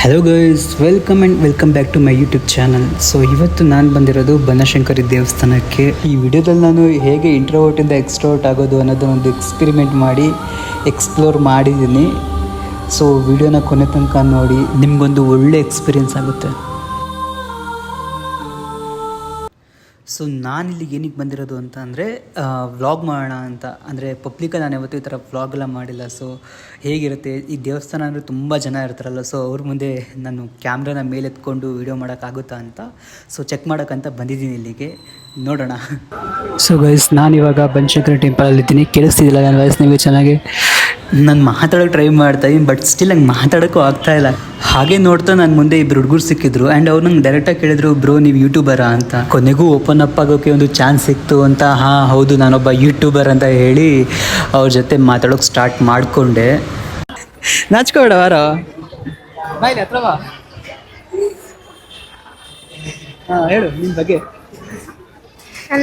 Hello guys, welcome back to my YouTube channel. So ಇವತ್ತು ನಾನು ಬಂದಿರೋದು ಬನಶಂಕರಿ ದೇವಸ್ಥಾನಕ್ಕೆ. ಈ ವಿಡಿಯೋದಲ್ಲಿ ನಾನು ಹೇಗೆ ಇಂಟ್ರೋವರ್ಟಿಂದ ಎಕ್ಸ್ಟ್ರೋವರ್ಟ್ ಆಗೋದು ಅನ್ನೋದನ್ನೊಂದು ಎಕ್ಸ್ಪೆರಿಮೆಂಟ್ ಮಾಡಿ ಎಕ್ಸ್ಪ್ಲೋರ್ ಮಾಡಿದ್ದೀನಿ. ಸೊ ವಿಡಿಯೋನ ಕೊನೆ ತನಕ ನೋಡಿ, ನಿಮಗೊಂದು ಒಳ್ಳೆ ಎಕ್ಸ್ಪೀರಿಯೆನ್ಸ್ ಆಗುತ್ತೆ. ಸೊ ನಾನು ಇಲ್ಲಿಗೆ ಏನಕ್ಕೆ ಬಂದಿರೋದು ಅಂತ ಅಂದರೆ ವ್ಲಾಗ್ ಮಾಡೋಣ ಅಂತ. ಅಂದರೆ ಪಬ್ಲಿಕಲ್ಲಿ ನಾನು ಯಾವತ್ತೂ ಈ ಥರ ವ್ಲಾಗ್ ಎಲ್ಲ ಮಾಡಿಲ್ಲ. ಸೊ ಹೇಗಿರುತ್ತೆ ಈ ದೇವಸ್ಥಾನ ಅಂದರೆ ತುಂಬ ಜನ ಇರ್ತಾರಲ್ಲ, ಸೊ ಅವ್ರ ಮುಂದೆ ನಾನು ಕ್ಯಾಮ್ರಾನ ಮೇಲೆತ್ಕೊಂಡು ವೀಡಿಯೋ ಮಾಡೋಕ್ಕಾಗುತ್ತಾ ಅಂತ ಸೊ ಚೆಕ್ ಮಾಡೋಕ್ಕಂತ ಬಂದಿದ್ದೀನಿ ಇಲ್ಲಿಗೆ. ನೋಡೋಣ. ಸೊ ಗೈಸ್, ನಾನಿವಾಗ ಬನಶಂಕರಿ ಟೆಂಪಲಲ್ಲಿದ್ದೀನಿ. ಕೇಳಿಸ್ತಿದ್ದಿಲ್ಲ ನನ್ನ ವಾಯ್ಸ್ ನಿಮಗೆ ಚೆನ್ನಾಗಿ? ನಾನು ಮಾತಾಡೋಕ್ಕೆ ಟ್ರೈ ಮಾಡ್ತಾಯಿದ್ದೀನಿ, ಬಟ್ ಸ್ಟಿಲ್ ನಂಗೆ ಮಾತಾಡೋಕ್ಕೂ ಆಗ್ತಾಯಿಲ್ಲ. ಹಾಗೆ ನೋಡ್ತಾ ನಾನು ಮುಂದೆ ಇಬ್ಬರು ಹುಡುಗರು ಸಿಕ್ಕಿದ್ರು ಆ್ಯಂಡ್ ಅವ್ರು ನಂಗೆ ಡೈರೆಕ್ಟಾಗಿ ಕೇಳಿದ್ರು, ಬ್ರೋ ನೀವು ಯೂಟ್ಯೂಬರಾ ಅಂತ. ಕೊನೆಗೂ ಓಪನ್ ಅಪ್ ಆಗೋಕ್ಕೆ ಒಂದು ಚಾನ್ಸ್ ಸಿಕ್ತು ಅಂತ. ಹಾಂ ಹೌದು, ನಾನೊಬ್ಬ ಯೂಟ್ಯೂಬರ್ ಅಂತ ಹೇಳಿ ಅವ್ರ ಜೊತೆ ಮಾತಾಡೋಕ್ಕೆ ಸ್ಟಾರ್ಟ್ ಮಾಡಿಕೊಂಡೆ. ನಾಚ್ಕೋಬೇಡ, ವಾರ ಬಾಯ್ಲಿ ಹತ್ರ ಬಾ. ಹಾಂ ಹೇಳು ನಿಮ್ಮ ಬಗ್ಗೆ.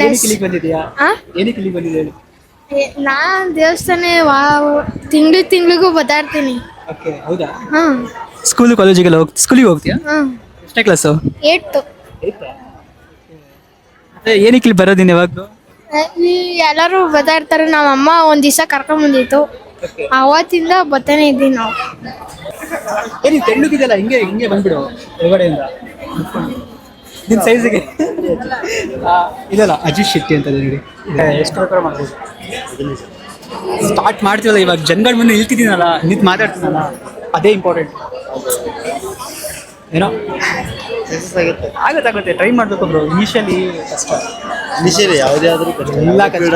ಏನಕ್ಕೆ ಇಲ್ಲಿಗೆ ಬಂದಿದೆಯಾ? ಏನಕ್ಕೆ ಇಲ್ಲಿಗೆ ಬಂದಿದೆ ಹೇಳಿ? ನಾನು ದೇವಸ್ಥಾನ ತಿಂಗಳಿಗೂ ಬದಾಡ್ತೀನಿ. ಓಕೆ, ಹೌದಾ? ಹಾಂ. ಸ್ಕೂಲು ಕಾಲೇಜಿಗೆಲ್ಲ ಸ್ಕೂಲಿಗೆ ಹೋಗ್ತೀಯಾ? ಹಾಂ. ಎಷ್ಟನೇ ಕ್ಲಾಸು? 8. ಏನಕ್ಕೆ ಇಲ್ಲಿ ಬರೋದಿನ ಯಾವಾಗಲೂ? ಎಲ್ಲರೂ ಬದಾಡ್ತಾರೆ. ನಮ್ಮ ಅಮ್ಮ ಒಂದು ದಿವಸ ಕರ್ಕೊಂಬಂದಿತ್ತು, ಅವತ್ತಿಂದ ಬರ್ತಾನೆ ಇದ್ದೀವಿ ನಾವು. ಏನಿ ತೆಳ್ಳಗಿದೆಯಲ್ಲ, ಹಿಂಗೆ ಬಂದ್ಬಿಡು ಹೊರಗಡೆಯಿಂದ ನಿನ್ನ ಸೈಜಿಗೆ. ಇದಲ್ಲ ಅಜಿತ್ ಶೆಟ್ಟಿ ಅಂತ ನೋಡಿ, ಎಷ್ಟು ಪ್ರಕಾರ ಮಾಡ್ಬೋದು. ಸ್ಟಾರ್ಟ್ ಮಾಡ್ತೀವಲ್ಲ ಇವಾಗ, ಜನಗಳ ಮುಂದೆ ನಿಲ್ತಿದ್ದೀನಲ್ಲ, ನಿಂತು ಮಾತಾಡ್ತೀನಲ್ಲ, ಅದೇ ಇಂಪಾರ್ಟೆಂಟ್. ಏನೋ ಆಗುತ್ತೆ, ಟ್ರೈ ಮಾಡಬೇಕು ಬ್ರೋ. ಇನಿಷಿಯಲಿ ಕಷ್ಟ, ಯಾವುದೇ ಆದರೂ ಎಲ್ಲ ಕಷ್ಟ.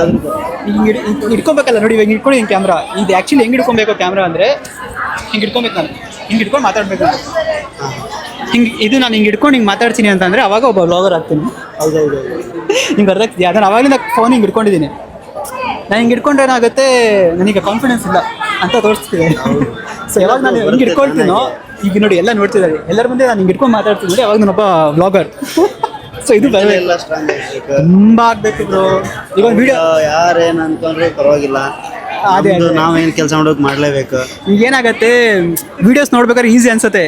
ಹಿಂಗೆ ಹಿಡ್ಕೊಬೇಕಲ್ಲ ನೋಡಿ, ಇವಾಗ ಹಿಡ್ಕೊಂಡು ಹಿಂಗೆ ಕ್ಯಾಮ್ರಾ. ಇದು ಆ್ಯಕ್ಚುಲಿ ಹೆಂಗೆ ಹಿಡ್ಕೊಬೇಕು ಕ್ಯಾಮ್ರಾ ಅಂದರೆ, ಹಿಂಗೆ ಹಿಡ್ಕೊಬೇಕು. ನಾನು ಹಿಂಗೆ ಹಿಡ್ಕೊಂಡು ಮಾತಾಡಬೇಕು. ಹಿಂಗೆ ಇದು ನಾನು ಹಿಂಗೆ ಹಿಡ್ಕೊಂಡು ಹಿಂಗೆ ಮಾತಾಡ್ತೀನಿ ಅಂತಂದರೆ ಅವಾಗ ಒಬ್ಬ ವ್ಲಾಗರ್ ಆಗ್ತೀನಿ. ಹೌದೌದು, ಹಿಂಗೆ ಅರ್ಥ ಆಗ್ತಿದೆಯಾ? ನಾನು ಅವಾಗಲಿಂದ ಫೋನ್ ಹಿಂಗೆ ಹಿಡ್ಕೊಂಡಿದ್ದೀನಿ. ನಾನು ಹಿಂಗೆ ಹಿಡ್ಕೊಂಡ್ರೆ ಏನಾಗುತ್ತೆ, ನನಗೆ ಕಾನ್ಫಿಡೆನ್ಸ್ ಇಲ್ಲ ಅಂತ ತೋರಿಸ್ತಿದೆ. ಸೊ ಯಾವಾಗ ನಾನು ಹಿಂಗೆ ಹಿಡ್ಕೊಳ್ತೀನೋ, ಈಗ ನೋಡಿ ಎಲ್ಲ ನೋಡ್ತಿದ್ದಾರೆ, ಎಲ್ಲರ ಮುಂದೆ ನಾನು ಹಿಂಗೆ ಹಿಡ್ಕೊಂಡು ಮಾತಾಡ್ತೀನಿ ನೋಡಿ, ಅವಾಗ ನಾನೊಬ್ಬ ವ್ಲಾಗರ್. ಸೊ ಇದು ಎಲ್ಲ ಸ್ಟ್ರಾಂಗ್ ಆಗಬೇಕು, ತುಂಬ ಆಗಬೇಕು ಬ್ರೋ. ಈಗ ಒಂದು ವಿಡಿಯೋ ಯಾರೇನು ಅನ್ಕೊಂಡ್ರು ಪರವಾಗಿಲ್ಲ, ಅದೇ ನಾವೇನು ಕೆಲಸ ಮಾಡೋಕೆ ಮಾಡಲೇಬೇಕು. ಈಗ ಏನಾಗುತ್ತೆ, ವಿಡಿಯೋಸ್ ನೋಡ್ಬೇಕಾದ್ರೆ ಈಸಿ ಅನ್ಸುತ್ತೆ,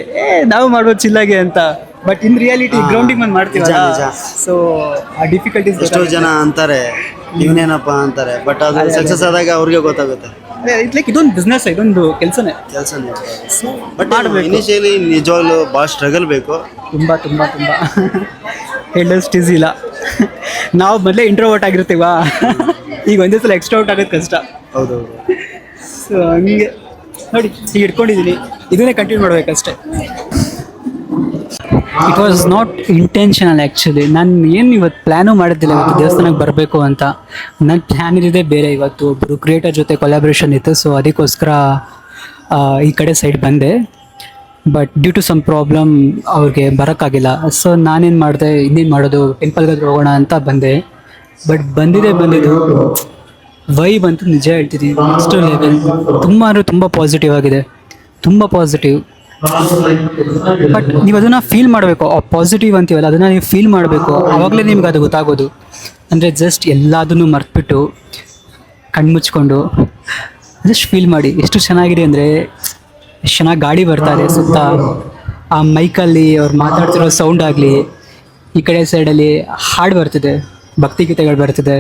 ನಾವು ಮಾಡ್ಬೋದು ಚಿಲ್ಲಾಗೆ ಅಂತ. ಬಟ್ ಇನ್ ರಿಯಾಲಿಟಿ ಗ್ರೌಂಡಿಂಗ್ ಬಂದು ಮಾಡ್ತೀವಲ್ಲ, ಸೊ ಆ ಡಿಫಿಕಲ್ಟೀಸ್. ಎಷ್ಟೋ ಜನ ಅಂತಾರೆ ಇವನೇನಪ್ಪ ಅಂತಾರೆ, ಬಟ್ ಅದು ಸಕ್ಸಸ್ ಆದಾಗ ಅವ್ರಿಗೆ ಗೊತ್ತಾಗುತ್ತೆ. ಇಟ್ಸ್ ಲೈಕ್ ಇದೊಂದು ಬಿಸ್ನೆಸ್, ಇದೊಂದು ಕೆಲಸನೇ. ಬಟ್ ಇನಿಷಿಯಲಿ ನಿಜವಾಗ್ಲೂ ಭಾಳ ಸ್ಟ್ರಗಲ್ ಬೇಕು, ತುಂಬ ತುಂಬ ತುಂಬ ಹೇಳೋಷ್ಟು ಈಸಿ ಇಲ್ಲ. ನಾವು ಮೊದಲೇ ಇಂಟ್ರೋವರ್ಟ್ ಆಗಿರ್ತೀವ, ಈಗ ಒಂದೇ ಸಲ ಎಕ್ಸ್ಟ್ರೋವರ್ಟ್ ಆಗೋದು ಕಷ್ಟ. ಹೌದೌದು. ಸೊ ಹಂಗೆ ನೋಡಿ, ಈಗ ಇಟ್ಕೊಂಡಿದ್ದೀನಿ, ಇದನ್ನೇ ಕಂಟಿನ್ಯೂ ಮಾಡಬೇಕಷ್ಟೆ. It was not intentional actually. ನಾನು ಏನು ಇವತ್ತು ಪ್ಲ್ಯಾನು ಮಾಡಿದ್ದಿಲ್ಲ ಇವತ್ತು ದೇವಸ್ಥಾನಕ್ಕೆ ಬರಬೇಕು ಅಂತ. ನನ್ನ ಪ್ಲ್ಯಾನ್ ಇರೋದೇ ಬೇರೆ. ಇವತ್ತು ಒಬ್ಬರು ಕ್ರಿಯೇಟರ್ ಜೊತೆ ಕೊಲಾಬ್ರೇಷನ್ ಇತ್ತು, ಸೊ ಅದಕ್ಕೋಸ್ಕರ ಈ ಕಡೆ ಸೈಡ್ ಬಂದೆ. But due to some problem ಅವ್ರಿಗೆ ಬರೋಕ್ಕಾಗಿಲ್ಲ. ಸೊ ನಾನೇನು ಮಾಡಿದೆ, ಇನ್ನೇನು ಮಾಡೋದು, ಟೆಂಪಲ್ಗಾದ್ರೂ ಹೋಗೋಣ ಅಂತ ಬಂದೆ. ಬಟ್ ಬಂದಿದ್ದು ವೈಬ್ ಅಂತೂ ನಿಜ ಹೇಳ್ತಿದ್ದೀನಿ, ನೆಕ್ಸ್ಟ್ ಲೆವೆಲ್. ತುಂಬ ಅಂದರೆ ತುಂಬ ಪಾಸಿಟಿವ್ ಆಗಿದೆ, ತುಂಬ ಪಾಸಿಟಿವ್. ಬಟ್ ನೀವು ಅದನ್ನು ಫೀಲ್ ಮಾಡಬೇಕು. ಆ ಪಾಸಿಟಿವ್ ಅಂತೀವಲ್ಲ, ಅದನ್ನು ನೀವು ಫೀಲ್ ಮಾಡಬೇಕು, ಆವಾಗಲೇ ನಿಮ್ಗೆ ಅದು ಗೊತ್ತಾಗೋದು. ಅಂದರೆ ಜಸ್ಟ್ ಎಲ್ಲದನ್ನು ಮರ್ತ್ಬಿಟ್ಟು ಕಣ್ಮುಚ್ಕೊಂಡು ಜಸ್ಟ್ ಫೀಲ್ ಮಾಡಿ. ಎಷ್ಟು ಚೆನ್ನಾಗಿದೆ ಅಂದರೆ, ಎಷ್ಟು ಚೆನ್ನಾಗಿ ಗಾಡಿ ಬರ್ತಾ ಇದೆ ಸುತ್ತ, ಆ ಮೈಕಲ್ಲಿ ಅವ್ರು ಮಾತಾಡ್ತಿರೋ ಸೌಂಡ್ ಆಗಲಿ, ಈ ಕಡೆ ಸೈಡಲ್ಲಿ ಹಾಡು ಬರ್ತಿದೆ, ಭಕ್ತಿಗೀತೆಗಳು ಬರ್ತಿದೆ,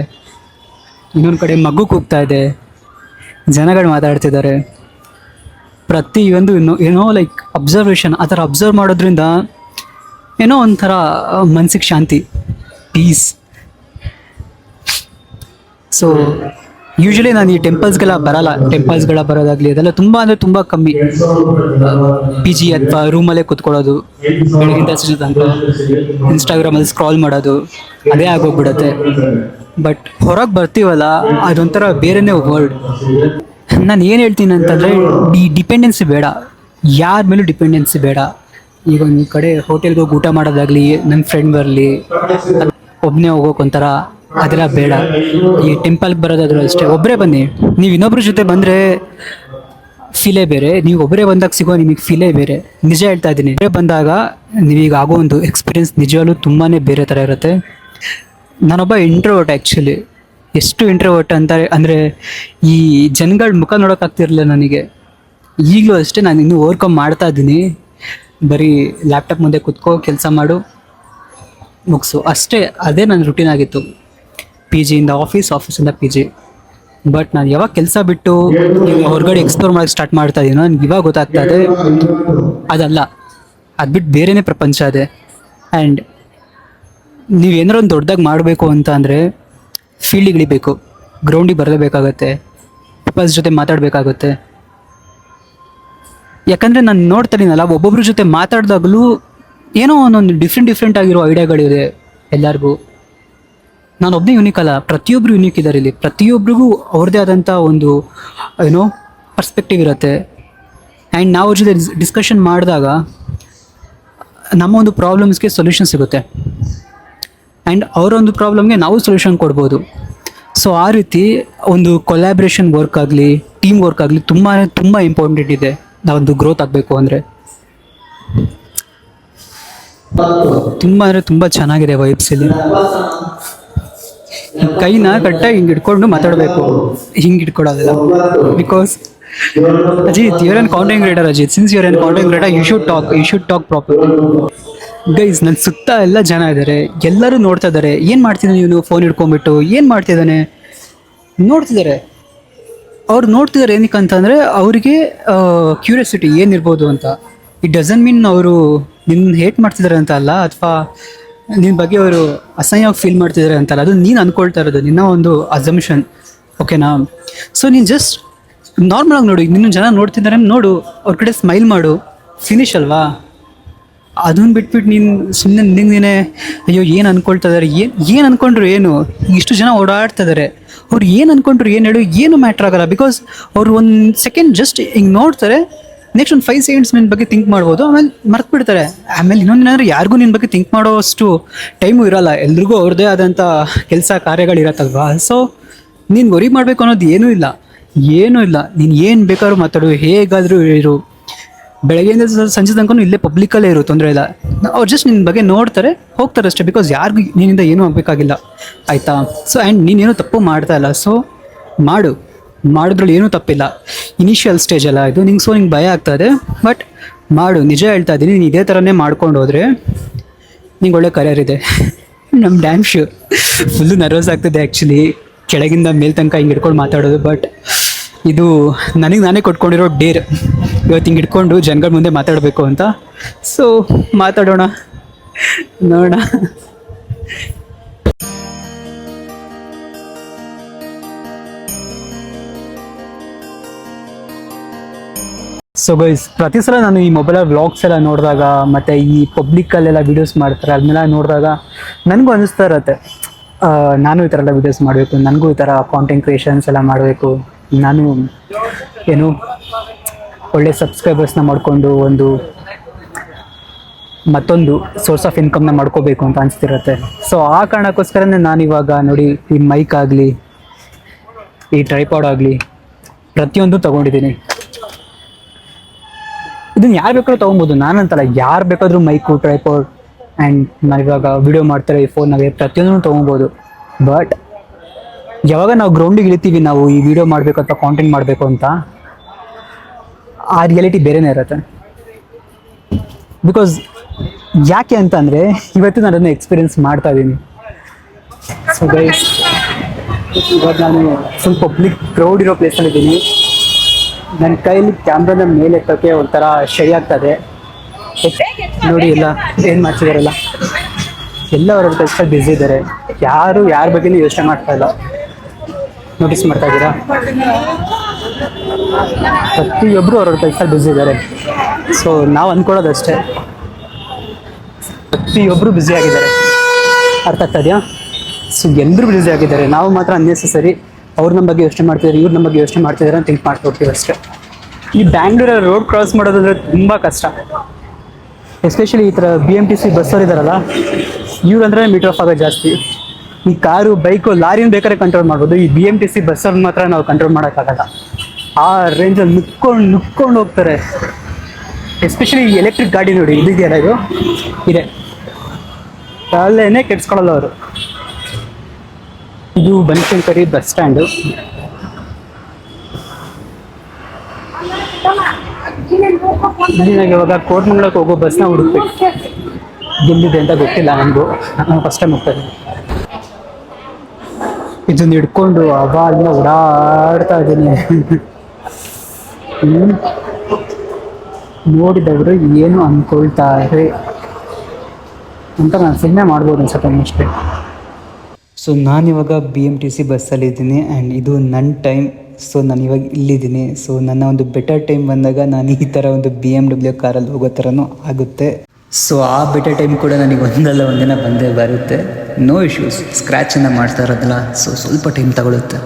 ಇನ್ನೊಂದು ಕಡೆ ಮಗು ಕೂಗ್ತಾ ಇದೆ, ಜನಗಳು ಮಾತಾಡ್ತಿದ್ದಾರೆ. ಪ್ರತಿಯೊಂದು ಏನೋ ಲೈಕ್ ಅಬ್ಸರ್ವೇಷನ್. ಆ ಥರ ಅಬ್ಸರ್ವ್ ಮಾಡೋದ್ರಿಂದ ಏನೋ ಒಂಥರ ಮನಸ್ಸಿಗೆ ಶಾಂತಿ, ಪೀಸ್. ಸೊ ಯೂಶ್ವಲಿ ನಾನು ಈ ಟೆಂಪಲ್ಸ್ಗೆಲ್ಲ ಬರೋದಾಗಲಿ ಅದೆಲ್ಲ ತುಂಬ ಅಂದರೆ ತುಂಬ ಕಮ್ಮಿ. PG ಅಥವಾ ರೂಮಲ್ಲೇ ಕೂತ್ಕೊಳ್ಳೋದು, ಬೆಳಗಿಂದ ಸಂಜೆ ತನಕ ಇನ್ಸ್ಟಾಗ್ರಾಮಲ್ಲಿ ಸ್ಕ್ರಾಲ್ ಮಾಡೋದು, ಅದೇ ಆಗೋಗ್ಬಿಡುತ್ತೆ. ಬಟ್ ಹೊರಗೆ ಬರ್ತೀವಲ್ಲ, ಅದೊಂಥರ ಬೇರೆಯೇ ವರ್ಲ್ಡ್. ನಾನು ಏನು ಹೇಳ್ತೀನಿ ಅಂತಂದರೆ, ಈ ಡಿಪೆಂಡೆನ್ಸಿ ಬೇಡ, ಯಾರ ಮೇಲೂ ಡಿಪೆಂಡೆನ್ಸಿ ಬೇಡ. ಈಗ ಒಂದು ಕಡೆ ಹೋಟೆಲ್ಗೆ ಹೋಗಿ ಊಟ ಮಾಡೋದಾಗಲಿ, ನನ್ನ ಫ್ರೆಂಡ್ ಬರಲಿ, ಒಬ್ಬನೇ ಹೋಗೋಕೊಂಥರ ಅದೆಲ್ಲ ಬೇಡ. ಈ ಟೆಂಪಲ್ಗೆ ಬರೋದಾದ್ರೂ ಅಷ್ಟೇ, ಒಬ್ಬರೇ ಬನ್ನಿ. ನೀವು ಇನ್ನೊಬ್ರ ಜೊತೆ ಬಂದರೆ ಫೀಲೇ ಬೇರೆ, ನೀವು ಒಬ್ಬರೇ ಬಂದಾಗ ಸಿಗೋ ನಿಮಗೆ ಫೀಲೇ ಬೇರೆ. ನಿಜ ಹೇಳ್ತಾ ಇದ್ದೀನಿ. ಒಬ್ಬರೇ ಬಂದಾಗ ನೀವೀಗ ಆಗೋ ಒಂದು ಎಕ್ಸ್ಪೀರಿಯೆನ್ಸ್ ನಿಜವಾಗ್ಲೂ ತುಂಬಾ ಬೇರೆ ಥರ ಇರುತ್ತೆ. ನಾನೊಬ್ಬ ಇಂಟ್ರೋವರ್ಟ್ ಆ್ಯಕ್ಚುಲಿ. ಎಷ್ಟು ಇಂಟ್ರೋವರ್ಟ್ ಅಂತಾರೆ ಅಂದರೆ, ಈ ಜನಗಳ ಮುಖ ನೋಡೋಕ್ಕಾಗ್ತಿರಲಿಲ್ಲ ನನಗೆ. ಈಗಲೂ ಅಷ್ಟೇ, ನಾನು ಇನ್ನೂ ಓವರ್ಕಮ್ ಮಾಡ್ತಾ ಇದ್ದೀನಿ. ಬರೀ ಲ್ಯಾಪ್ಟಾಪ್ ಮುಂದೆ ಕುತ್ಕೋ, ಕೆಲಸ ಮಾಡು, ಮುಗಿಸು ಅಷ್ಟೇ. ಅದೇ ನನ್ನ ರುಟೀನ್ ಆಗಿತ್ತು, ಪಿ ಜಿಯಿಂದ ಆಫೀಸ್, ಆಫೀಸಿಂದ ಪಿ ಜಿ. ಬಟ್ ನಾನು ಯಾವಾಗ ಕೆಲಸ ಬಿಟ್ಟು ಹೊರಗಡೆ ಎಕ್ಸ್ಪ್ಲೋರ್ ಮಾಡೋಕ್ಕೆ ಸ್ಟಾರ್ಟ್ ಮಾಡ್ತಾ ಇದ್ದೀನೋ ನನಗೆ ಇವಾಗ ಗೊತ್ತಾಗ್ತಾ ಇದೆ ಅದಲ್ಲ, ಅದು ಬಿಟ್ಟು ಬೇರೆಯೇ ಪ್ರಪಂಚ ಇದೆ. ಆ್ಯಂಡ್ ನೀವೇನಾರು ಒಂದು ದೊಡ್ಡದಾಗಿ ಮಾಡಬೇಕು ಅಂತ ಅಂದರೆ ಫೀಲ್ಡಿಗೆ ಇಳಿಬೇಕು, ಗ್ರೌಂಡಿಗೆ ಬರಲೇಬೇಕಾಗತ್ತೆ, ಪೀಪಲ್ಸ್ ಜೊತೆ ಮಾತಾಡಬೇಕಾಗುತ್ತೆ. ಯಾಕಂದರೆ ನಾನು ನೋಡ್ತಾ ಇದ್ದೀನಲ್ಲ, ಒಬ್ಬೊಬ್ರ ಜೊತೆ ಮಾತಾಡಿದಾಗಲೂ ಏನೋ ಒಂದೊಂದು ಡಿಫ್ರೆಂಟ್ ಆಗಿರೋ ಐಡಿಯಾಗಳಿದೆ ಎಲ್ಲರಿಗೂ. ನಾನೊಬ್ಬನೇ ಯುನೀಕ್ ಅಲ್ಲ, ಪ್ರತಿಯೊಬ್ಬರು ಯುನೀಕ್ ಇದ್ದಾರೆ ಇಲ್ಲಿ. ಪ್ರತಿಯೊಬ್ಬರಿಗೂ ಅವ್ರದ್ದೇ ಆದಂಥ ಒಂದು ಏನೋ ಪರ್ಸ್ಪೆಕ್ಟಿವ್ ಇರುತ್ತೆ. ಆ್ಯಂಡ್ ನಾವು ಅವ್ರ ಜೊತೆ ಡಿಸ್ಕಷನ್ ಮಾಡಿದಾಗ ನಮ್ಮ ಒಂದು ಪ್ರಾಬ್ಲಮ್ಸ್ಗೆ ಸೊಲ್ಯೂಷನ್ ಸಿಗುತ್ತೆ, ಆ್ಯಂಡ್ ಅವರೊಂದು ಪ್ರಾಬ್ಲಮ್ಗೆ ನಾವು ಸೊಲ್ಯೂಷನ್ ಕೊಡ್ಬೋದು. ಸೊ ಆ ರೀತಿ ಒಂದು ಕೊಲ್ಯಾಬ್ರೇಷನ್ ವರ್ಕ್ ಆಗಲಿ, ಟೀಮ್ ವರ್ಕ್ ಆಗಲಿ ತುಂಬ ಇಂಪಾರ್ಟೆಂಟ್ ಇದೆ ನಾವೊಂದು ಗ್ರೋತ್ ಆಗಬೇಕು ಅಂದರೆ. ತುಂಬ ಚೆನ್ನಾಗಿದೆ ವೈಬ್ಸ್ ಇಲ್ಲಿ. ಕೈನ ಕರೆಕ್ಟಾಗಿ ಹಿಂಗೆ ಇಟ್ಕೊಂಡು ಮಾತಾಡಬೇಕು, ಹಿಂಗೆ ಇಟ್ಕೊಡೋದಿಲ್ಲ. Because Ajith, your an content creator Ajith, since your an content creator you should talk proper. Guys, ನನ್ನ ಸುತ್ತ ಎಲ್ಲ ಜನ ಇದ್ದಾರೆ, ಎಲ್ಲರೂ ನೋಡ್ತಾ ಇದ್ದಾರೆ. ಏನು ಮಾಡ್ತಿದ್ದಾನೆ ಇವನು ಫೋನ್ ಹಿಡ್ಕೊಂಡ್ಬಿಟ್ಟು, ಏನು ಮಾಡ್ತಿದ್ದಾನೆ ನೋಡ್ತಿದ್ದಾರೆ. ಅವ್ರು ನೋಡ್ತಿದ್ದಾರೆ ಏನಕ್ಕೆ ಅಂತಂದರೆ ಅವರಿಗೆ ಕ್ಯೂರಿಯಾಸಿಟಿ ಏನಿರ್ಬೋದು ಅಂತ. ಇಟ್ ಡಸಂಟ್ ಮೀನ್ ಅವರು ನಿನ್ನ ಹೇಟ್ ಮಾಡ್ತಿದ್ದಾರೆ ಅಂತ ಅಲ್ಲ, ಅಥವಾ ನಿನ್ನ ಬಗ್ಗೆ ಅವರು ಅಸಹ್ಯವಾಗಿ ಫೀಲ್ ಮಾಡ್ತಿದ್ದಾರೆ ಅಂತಲ್ಲ. ಅದು ನೀನು ಅಂದ್ಕೊಳ್ತಾ ಇರೋದು, ನಿನ್ನ ಒಂದು ಅಸಂಪ್ಷನ್, ಓಕೆನಾ? ಸೊ ನೀನು ಜಸ್ಟ್ ನಾರ್ಮಲಾಗಿ ನೋಡು, ನಿನ್ನ ಜನ ನೋಡ್ತಿದ್ದಾರೆ ನೋಡು, ಅವ್ರ ಕಡೆ ಸ್ಮೈಲ್ ಮಾಡು, ಫಿನಿಶ್ ಅಲ್ವಾ? ಅದನ್ನು ಬಿಟ್ಬಿಟ್ಟು ನೀನು ಸುಮ್ಮನೆ ನೀನೇ ಅಯ್ಯೋ ಏನು ಅಂದ್ಕೊಳ್ತಾ ಇದ್ದಾರೆ, ಏನು ಅಂದ್ಕೊಂಡ್ರು ಏನು, ಇಷ್ಟು ಜನ ಓಡಾಡ್ತಾ ಇದ್ದಾರೆ, ಅವ್ರು ಏನು ಅಂದ್ಕೊಂಡ್ರು ಏನು ಹೇಳು, ಏನು ಮ್ಯಾಟ್ರ್ ಆಗಲ್ಲ. ಬಿಕಾಸ್ ಅವರು ಒಂದು ಸೆಕೆಂಡ್ ಜಸ್ಟ್ ಹಿಂಗೆ ನೋಡ್ತಾರೆ, ನೆಕ್ಸ್ಟ್ ಒಂದು 5 ಸೆಕೆಂಡ್ಸ್ ನಿನ್ನ ಬಗ್ಗೆ ಥಿಂಕ್ ಮಾಡ್ಬೋದು, ಆಮೇಲೆ ಮರ್ತು ಬಿಡ್ತಾರೆ. ಆಮೇಲೆ ಇನ್ನೊಂದೇನಾದ್ರೂ ಯಾರಿಗೂ ನಿನ್ನ ಬಗ್ಗೆ ಥಿಂಕ್ ಮಾಡೋಷ್ಟು ಟೈಮು ಇರೋಲ್ಲ, ಎಲ್ರಿಗೂ ಅವ್ರದ್ದೇ ಆದಂಥ ಕೆಲಸ ಕಾರ್ಯಗಳಿರತ್ತಲ್ವಾ. ಸೊ ನೀನು ವರಿ ಮಾಡಬೇಕು ಅನ್ನೋದು ಏನೂ ಇಲ್ಲ. ನೀನು ಏನು ಬೇಕಾದ್ರೂ ಮಾತಾಡು, ಹೇಗಾದರೂ ಇರು, ಬೆಳಗ್ಗೆಯಿಂದ ಸಂಜೆ ತನಕ ಇಲ್ಲೇ ಪಬ್ಲಿಕಲ್ಲೇ ಇರು, ತೊಂದರೆ ಇಲ್ಲ. ಅವ್ರು ಜಸ್ಟ್ ನಿನ್ನ ಬಗ್ಗೆ ನೋಡ್ತಾರೆ, ಹೋಗ್ತಾರೆ ಅಷ್ಟೇ. ಬಿಕಾಸ್ ಯಾರಿಗೂ ನಿನ್ನಿಂದ ಏನೂ ಆಗಬೇಕಾಗಿಲ್ಲ, ಆಯಿತಾ? ಸೊ ಆ್ಯಂಡ್ ನೀನೇನು ತಪ್ಪು ಮಾಡ್ತಾ ಇಲ್ಲ, ಸೊ ಮಾಡೋದ್ರಲ್ಲಿ ಏನೂ ತಪ್ಪಿಲ್ಲ. ಇನಿಷಿಯಲ್ ಸ್ಟೇಜ್ ಅಲ್ಲ ಇದು ನಿಂಗೆ, ಸೊ ನಿಂಗೆ ಭಯ ಆಗ್ತಾ ಇದೆ. ಬಟ್ ಮಾಡು, ನಿಜ ಹೇಳ್ತಾ ಇದ್ದೀನಿ, ನೀನು ಇದೇ ಥರನೇ ಮಾಡ್ಕೊಂಡು ಹೋದರೆ ನಿಂಗೆ ಒಳ್ಳೆ ಕರಿಯರ್ ಇದೆ. ನಮ್ಮ ಡ್ಯಾಮ್ ಶ್ಯೂರ್. ಫುಲ್ಲು ನರ್ವಸ್ ಆಗ್ತಿದೆ ಆ್ಯಕ್ಚುಲಿ, ಕೆಳಗಿಂದ ಮೇಲ್ ತನಕ ಹಿಂಗೆ ಹಿಡ್ಕೊಂಡು ಮಾತಾಡೋದು. ಬಟ್ ಇದು ನನಗೆ ನಾನೇ ಕೊಟ್ಕೊಂಡಿರೋ ಡೇರ್, ಇವತ್ತು ಹಿಂಗೆ ಇಟ್ಕೊಂಡು ಜನಗಳ ಮುಂದೆ ಮಾತಾಡಬೇಕು ಅಂತ. ಸೊ ಮಾತಾಡೋಣ, ನೋಡೋಣ. ಸೊ ಗೈಸ್, ಪ್ರತಿ ಸಲ ನಾನು ಈ ಮೊಬೈಲಲ್ಲಿ ವ್ಲಾಗ್ಸ್ ಎಲ್ಲ ನೋಡಿದಾಗ, ಮತ್ತು ಈ ಪಬ್ಲಿಕ್ಕಲ್ಲೆಲ್ಲ ವೀಡಿಯೋಸ್ ಮಾಡ್ತಾರೆ, ಅದನ್ನೆಲ್ಲ ನೋಡಿದಾಗ ನನಗೂ ಅನ್ನಿಸ್ತಾ ಇರತ್ತೆ, ನಾನು ಈ ಥರ ಎಲ್ಲ ವೀಡಿಯೋಸ್ ಮಾಡಬೇಕು, ನನಗೂ ಈ ಥರ ಕಾಂಟೆಂಟ್ ಕ್ರಿಯೇಷನ್ಸ್ ಎಲ್ಲ ಮಾಡಬೇಕು, ನಾನು ಏನು ಒಳ್ಳೆ ಸಬ್ಸ್ಕ್ರೈಬರ್ಸ್ನ ಮಾಡಿಕೊಂಡು ಒಂದು ಮತ್ತೊಂದು ಸೋರ್ಸ್ ಆಫ್ ಇನ್ಕಮ್ನ ಮಾಡ್ಕೋಬೇಕು ಅಂತ ಅನಿಸ್ತಿರತ್ತೆ. ಸೊ ಆ ಕಾರಣಕ್ಕೋಸ್ಕರನೇ ನಾನಿವಾಗ ನೋಡಿ, ಈ ಮೈಕ್ ಆಗಲಿ, ಈ ಟ್ರೈಪಾಡ್ ಆಗಲಿ, ಪ್ರತಿಯೊಂದು ತೊಗೊಂಡಿದ್ದೀನಿ. ಇದನ್ನು ಯಾರು ಬೇಕಾದ್ರೂ ತೊಗೊಬೋದು, ನಾನಂತಲ್ಲ, ಯಾರು ಬೇಕಾದರೂ ಮೈಕು, ಟ್ರೈಪಾಡ್, ಆ್ಯಂಡ್ ನಾವಿವಾಗ ವಿಡಿಯೋ ಮಾಡ್ತಾರೆ ಈ ಫೋನ್ನಾಗೆ, ಪ್ರತಿಯೊಂದೂ ತೊಗೊಬೋದು. ಬಟ್ ಯಾವಾಗ ನಾವು ಗ್ರೌಂಡಿಗೆ ಇಳಿತೀವಿ, ನಾವು ಈ ವಿಡಿಯೋ ಮಾಡಬೇಕು ಅಥವಾ ಕಾಂಟೆಂಟ್ ಮಾಡಬೇಕು ಅಂತ, ಆ ರಿಯಾಲಿಟಿ ಬೇರೆಯೇ ಇರುತ್ತೆ. ಬಿಕಾಸ್ ಯಾಕೆ ಅಂತಂದರೆ ಇವತ್ತು ನಾನು ಅದನ್ನು ಎಕ್ಸ್ಪೀರಿಯೆನ್ಸ್ ಮಾಡ್ತಾ ಇದ್ದೀನಿ. ಸೊ ಗೈಸ್, ಇವಾಗ ನಾನು ಫುಲ್ ಪಬ್ಲಿಕ್ ಕ್ರೌಡ್ ಇರೋ ಪ್ಲೇಸಲ್ಲಿದ್ದೀನಿ. ನನ್ನ ಕೈಯಲ್ಲಿ ಕ್ಯಾಮ್ರಾನ ಮೇಲೆ ಎತ್ತೋಕ್ಕೆ ಒಂಥರ ಶೈ ಆಗ್ತದೆ. ನೋಡಿ ಎಲ್ಲ ಏನು ಮಾಡ್ತಿದಾರಲ್ಲ, ಎಲ್ಲ ಅವ್ರವ್ರ ಕೆಲಸದಲ್ಲಿ ಬ್ಯುಸಿ ಇದ್ದಾರೆ, ಯಾರು ಯಾರ ಬಗ್ಗೆನೂ ಯೋಚನೆ ಮಾಡ್ತಾ ಇಲ್ಲ. ನೋಟಿಸ್ ಮಾಡ್ತಾ ಇದ್ದೀರಾ? ಪ್ರತಿಯೊಬ್ಬರು ಅವ್ರವ್ರ ಕೆಲಸದಲ್ಲಿ ಬ್ಯುಸಿ ಇದ್ದಾರೆ. ಸೊ ನಾವು ಅಂದ್ಕೊಳ್ಳೋದಷ್ಟೇ, ಪ್ರತಿಯೊಬ್ಬರು ಬ್ಯುಸಿ ಆಗಿದ್ದಾರೆ. ಅರ್ಥ ಆಗ್ತಾ ಇದೆಯಾ? ಸೊ ಎಲ್ಲರೂ ಬ್ಯುಸಿ ಆಗಿದ್ದಾರೆ, ನಾವು ಮಾತ್ರ ಅನ್ನೆಸೆಸರಿ ಅವ್ರು ನಮ್ಮ ಬಗ್ಗೆ ಯೋಚನೆ ಮಾಡ್ತಿದ್ದಾರೆ, ಇವ್ರು ನಮ್ಮ ಬಗ್ಗೆ ಯೋಚನೆ ಮಾಡ್ತಿದ್ದಾರೆ ಅಂತ ಥಿಂಕ್ ಮಾಡ್ಕೊಡ್ತೀವಿ ಅಷ್ಟೇ. ಈ ಬ್ಯಾಂಗ್ಳೂರಲ್ಲಿ ರೋಡ್ ಕ್ರಾಸ್ ಮಾಡೋದಂದರೆ ತುಂಬ ಕಷ್ಟ. ಎಸ್ಪೆಷಲಿ ಈ ಥರ BMTC ಬಸ್ಸವ್ರು ಇದ್ದಾರಲ್ಲ, ಇವ್ರಂದ್ರೆ ಮೀಟರ್ ಆಫ್ ಆಗೋದು ಜಾಸ್ತಿ. ಈ ಕಾರು, ಬೈಕು, ಲಾರಿನ ಬೇಕಾದ್ರೆ ಕಂಟ್ರೋಲ್ ಮಾಡ್ಬೋದು, ಈ BMTC ಬಸ್ಸವ್ರನ್ನ ಮಾತ್ರ ನಾವು ಕಂಟ್ರೋಲ್ ಮಾಡೋಕ್ಕಾಗಲ್ಲ. ಆ ರೇಂಜಲ್ಲಿ ನುಕ್ಕೊಂಡು ಹೋಗ್ತಾರೆ. ಎಸ್ಪೆಷಲಿ ಈ ಎಲೆಕ್ಟ್ರಿಕ್ ಗಾಡಿ ನೋಡಿ, ಇದೆಯಲ್ಲ, ಇದು ಇದೆ, ಅಲ್ಲೇನೆ ಕೆಡ್ಸ್ಕೊಳ್ಳಲ್ಲ ಅವರು. ಇದು ಬನಶಂಕರಿ ಬಸ್ ಸ್ಟ್ಯಾಂಡು. ನನಗೆ ಇವಾಗ ಕೋರ್ಮಂಗ್ಳಕ್ಕೆ ಹೋಗೋ ಬಸ್ನ ಹುಡುಕ್ಬೇಕು, ಎಲ್ಲಿದೆ ಅಂತ ಗೊತ್ತಿಲ್ಲ ನನಗೂ, ನಾನು ಫಸ್ಟ್ ಟೈಮ್ ಹೋಗ್ತಾ ಇದ್ದೀನಿ. ಇದನ್ನ ಹಿಡ್ಕೊಂಡು ಅವಾಗಿನ ಓಡಾಡ್ತಾ ಇದ್ದೀನಿ. ನೋಡಿದವರು ಏನು ಅಂದ್ಕೊಳ್ತಾರೆ ಅಂತ ನಾನು ಸುಮ್ಮನೆ ಮಾಡ್ಬೋದು ಅನ್ಸುತ್ತೆ ಅಷ್ಟೇ. ಸೊ ನಾನಿವಾಗ BMTC ಬಸ್ಸಲ್ಲಿದ್ದೀನಿ ಆ್ಯಂಡ್ ಇದು ನನ್ನ ಟೈಮ್. ಸೊ ನಾನು ಇವಾಗ ಇಲ್ಲಿದ್ದೀನಿ. ಸೊ ನನ್ನ ಒಂದು ಬೆಟರ್ ಟೈಮ್ ಬಂದಾಗ ನಾನು ಈ ಥರ ಒಂದು BMW ಕಾರಲ್ಲಿ ಹೋಗೋ ಥರನೂ ಆಗುತ್ತೆ. ಸೊ ಆ ಬೆಟರ್ ಟೈಮ್ ಕೂಡ ನನಗೆ ಒಂದಲ್ಲ ಒಂದಿನ ಬಂದೇ ಬರುತ್ತೆ. ನೋ ಇಶ್ಯೂಸ್, ಸ್ಕ್ರ್ಯಾಚಿಂದ ಮಾಡ್ತಾ ಇರೋದಿಲ್ಲ, ಸೊ ಸ್ವಲ್ಪ ಟೈಮ್ ತಗೊಳುತ್ತೆ.